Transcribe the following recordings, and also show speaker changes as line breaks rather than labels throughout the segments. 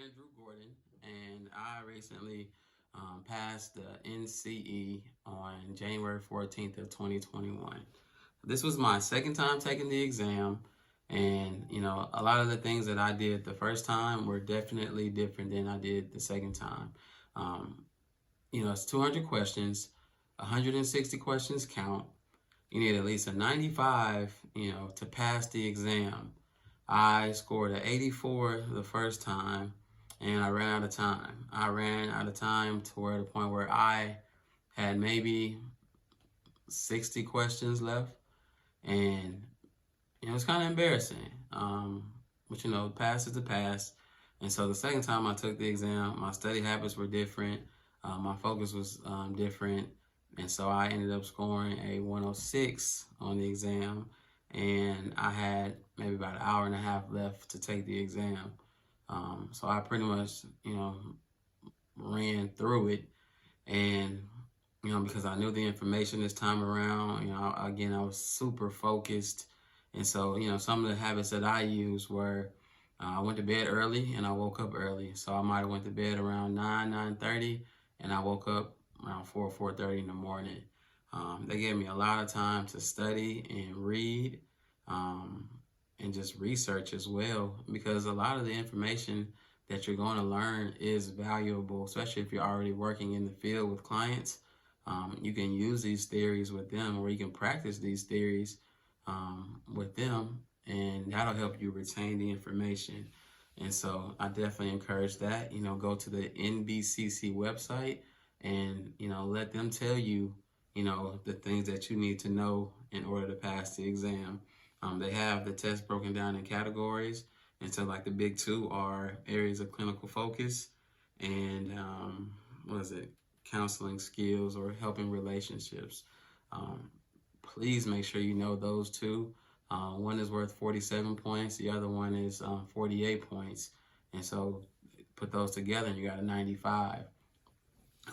Andrew Gordon, and I recently passed the NCE on January 14th of 2021. This was my second time taking the exam, and a lot of the things that I did the first time were definitely different than I did the second time. Um, it's 200 questions, 160 questions count. You need at least a 95, to pass the exam. I scored an 84 the first time, and I ran out of time. I ran out of time to where the point where I had maybe 60 questions left, and it was kind of embarrassing. But pass is a pass. And so the second time I took the exam, my study habits were different. My focus was different. And so I ended up scoring a 106 on the exam. And I had maybe about an hour and a half left to take the exam. So I pretty much, ran through it. And, because I knew the information this time around, again, I was super focused. And so, some of the habits that I used were I went to bed early and I woke up early. So I might have went to bed around 9:30, and I woke up around 4:30 in the morning. They gave me a lot of time to study and read and just research as well, because a lot of the information that you're going to learn is valuable, especially if you're already working in the field with clients. You can use these theories with them, or you can practice these theories with them, and that'll help you retain the information. And so I definitely encourage that. Go to the NBCC website and let them tell you the things that you need to know in order to pass the exam. They have the test broken down in categories, and so like the big two are areas of clinical focus and counseling skills or helping relationships. Please make sure you know those two. One is worth 47 points. The other one is 48 points. And so put those together and you got a 95.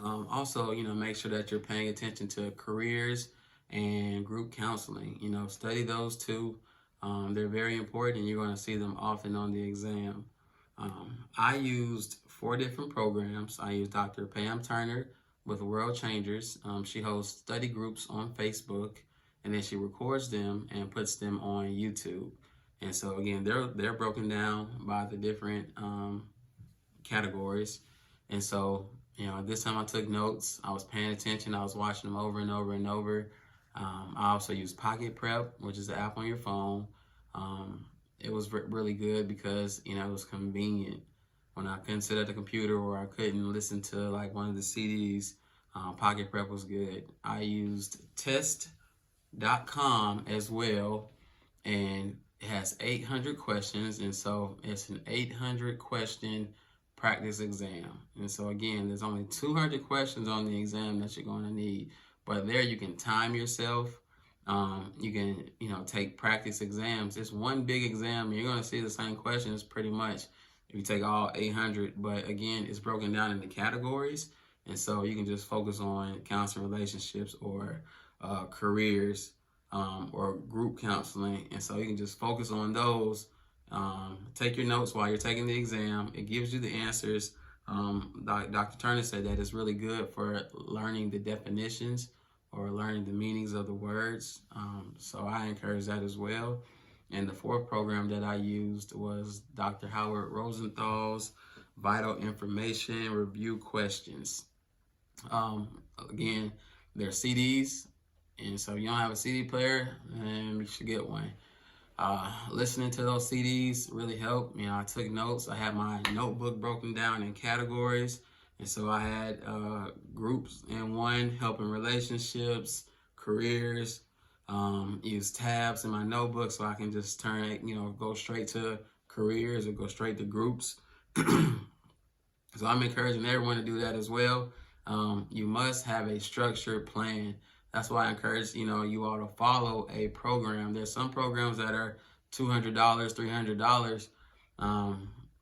Also, make sure that you're paying attention to careers and group counseling. Study those two. They're very important, and you're going to see them often on the exam. I used 4 different programs. I used Dr. Pam Turner with World Changers. She hosts study groups on Facebook, and then she records them and puts them on YouTube. And so again, they're broken down by the different categories. And so this time I took notes. I was paying attention. I was watching them over and over and over. I also used Pocket Prep, which is the app on your phone. It was really good because it was convenient. When I couldn't sit at the computer or I couldn't listen to like one of the CDs, Pocket Prep was good. I used test.com as well, and it has 800 questions, and so it's an 800 question practice exam. And so again, there's only 200 questions on the exam that you're going to need, but there you can time yourself. You can take practice exams. It's one big exam, and you're going to see the same questions pretty much if you take all 800, but again, it's broken down into categories, and so you can just focus on counseling relationships or careers or group counseling, and so you can just focus on those. Take your notes while you're taking the exam. It gives you the answers. Dr. Turner said that it's really good for learning the definitions or learning the meanings of the words. So I encourage that as well. And the 4th program that I used was Dr. Howard Rosenthal's Vital Information Review Questions. Again, they're CDs, and so if you don't have a CD player, then you should get one. Listening to those CDs really helped. I took notes. I had my notebook broken down in categories. And so I had groups in one, helping relationships, careers, use tabs in my notebook so I can just turn it, go straight to careers or go straight to groups. So I'm encouraging everyone to do that as well. You must have a structured plan. That's why I encourage, you all to follow a program. There's some programs that are $200, $300.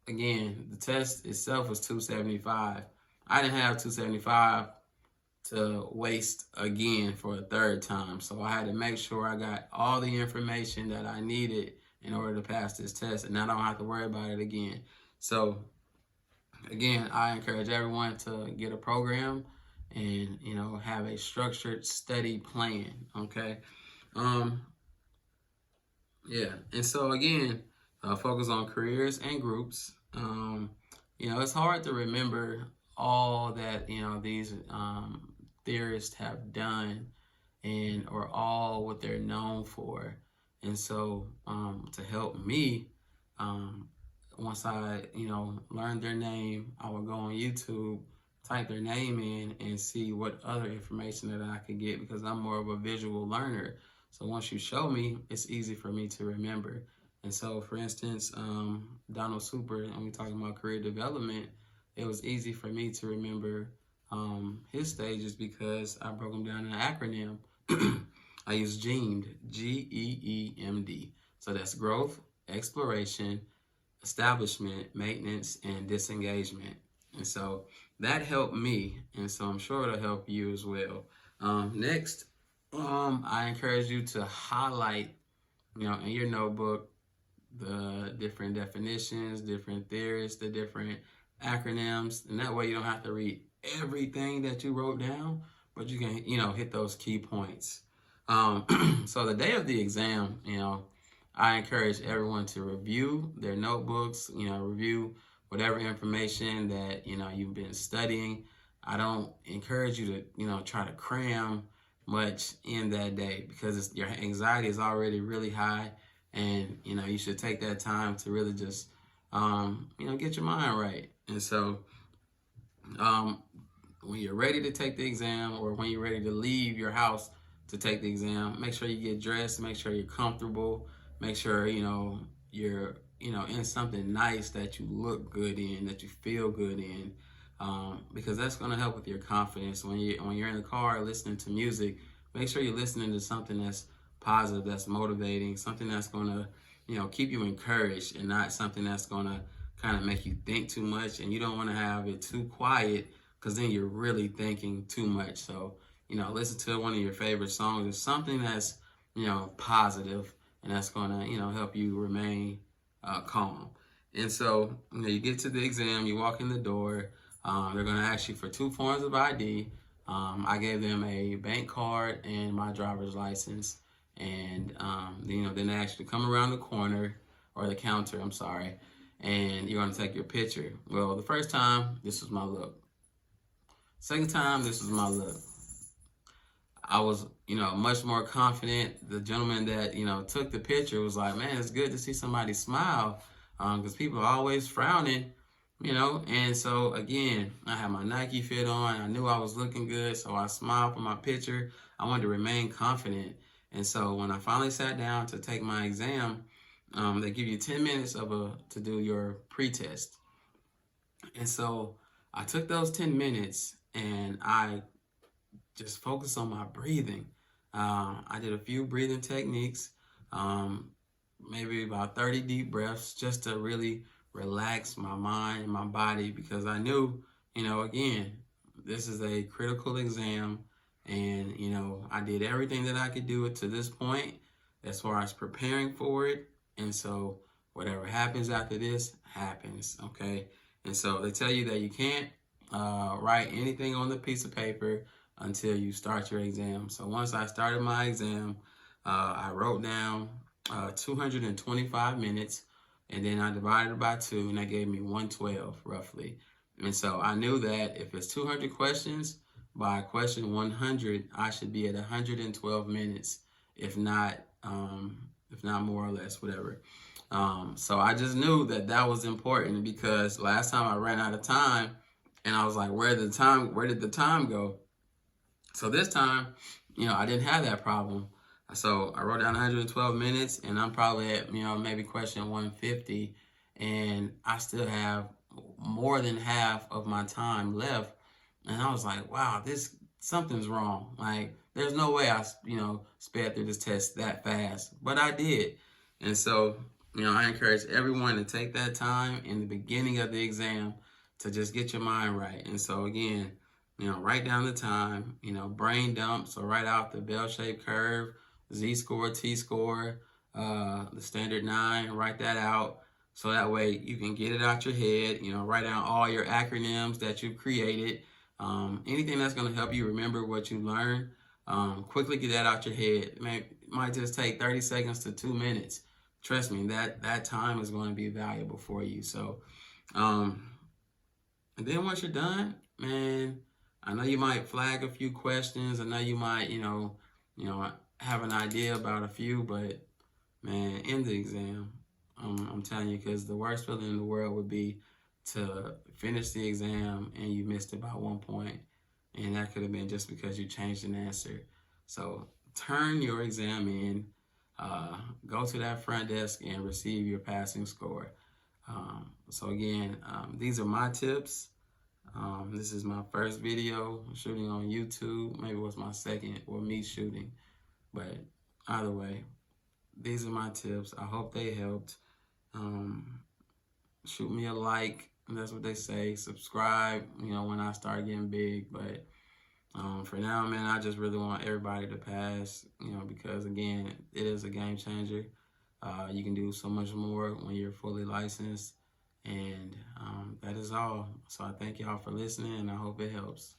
Again, the test itself was $275. I didn't have $275 to waste again for a 3rd time. So I had to make sure I got all the information that I needed in order to pass this test, and I don't have to worry about it again. So Again, I encourage everyone to get a program and, have a structured study plan. Okay. Um, yeah. And so again, focus on careers and groups. It's hard to remember all that, these theorists have done and or all what they're known for. And so to help me, um, once I, learned their name, I would go on YouTube, type their name in, and see what other information that I could get because I'm more of a visual learner. So once you show me, it's easy for me to remember. And so, for instance, Donald Super, and we talking about career development, it was easy for me to remember his stages because I broke them down in an acronym. I use GEEMD, GEEMD. So that's growth, exploration, establishment, maintenance, and disengagement. And so that helped me, and so I'm sure it'll help you as well. Next, I encourage you to highlight, in your notebook, the different definitions, different theories, the different acronyms, and that way you don't have to read everything that you wrote down, but you can, hit those key points. So the day of the exam, I encourage everyone to review their notebooks, review whatever information that, you've been studying. I don't encourage you to, try to cram much in that day because your anxiety is already really high, and you should take that time to really just get your mind right. And so when you're ready to take the exam or when you're ready to leave your house to take the exam, make sure you get dressed, make sure you're comfortable, make sure you're in something nice that you look good in, that you feel good in, because that's going to help with your confidence. When you're in the car listening to music, make sure you're listening to something that's positive, that's motivating, something that's going to keep you encouraged, and not something that's going to kind of make you think too much. And you don't want to have it too quiet because then you're really thinking too much. So listen to one of your favorite songs. It's something that's positive, and that's going to help you remain calm. And so you get to the exam, you walk in the door. They're going to ask you for 2 forms of ID. I gave them a bank card and my driver's license. And then they ask you to come around the corner, or the counter, I'm sorry, and you're going to take your picture. Well, the first time, this was my look. Second time, this was my look. I was, much more confident. The gentleman that, took the picture was like, man, it's good to see somebody smile, because people are always frowning, And so, again, I had my Nike fit on. I knew I was looking good, so I smiled for my picture. I wanted to remain confident. And so when I finally sat down to take my exam, they give you 10 minutes to do your pre-test. And so I took those 10 minutes and I just focused on my breathing. I did a few breathing techniques, maybe about 30 deep breaths, just to really relax my mind and my body, because I knew, again, this is a critical exam. And, I did everything that I could do it to this point as far as preparing for it. And so whatever happens after this happens, okay? And so they tell you that you can't write anything on the piece of paper until you start your exam. So once I started my exam, I wrote down 225 minutes, and then I divided it by 2, and that gave me 112 roughly. And so I knew that if it's 200 questions, by question 100, I should be at 112 minutes, if not more or less, whatever. So I just knew that was important, because last time I ran out of time, and I was like, where did the time go? So this time, I didn't have that problem. So I wrote down 112 minutes, and I'm probably at, maybe question 150, and I still have more than half of my time left. And I was like, wow, something's wrong. Like, there's no way I, sped through this test that fast, but I did. And so, I encourage everyone to take that time in the beginning of the exam to just get your mind right. And so again, write down the time, brain dump. So write out the bell-shaped curve, Z-score, T-score, the standard 9, write that out. So that way you can get it out your head, write down all your acronyms that you've created. Anything that's going to help you remember what you learned. Quickly get that out your head. It might just take 30 seconds to 2 minutes. Trust me, that time is going to be valuable for you. So, and then once you're done, man, I know you might flag a few questions. I know you might, have an idea about a few, but man, in the exam, I'm telling you, because the worst feeling in the world would be to finish the exam and you missed it by 1 point, and that could have been just because you changed an answer. So turn your exam in, go to that front desk and receive your passing score. So again, these are my tips. This is my first video shooting on YouTube. Maybe it was my second, or me shooting, but either way, these are my tips. I hope they helped. Shoot me a like. That's what they say. Subscribe, when I start getting big. But for now, man, I just really want everybody to pass, because, again, it is a game changer. You can do so much more when you're fully licensed. And that is all. So I thank y'all for listening, and I hope it helps.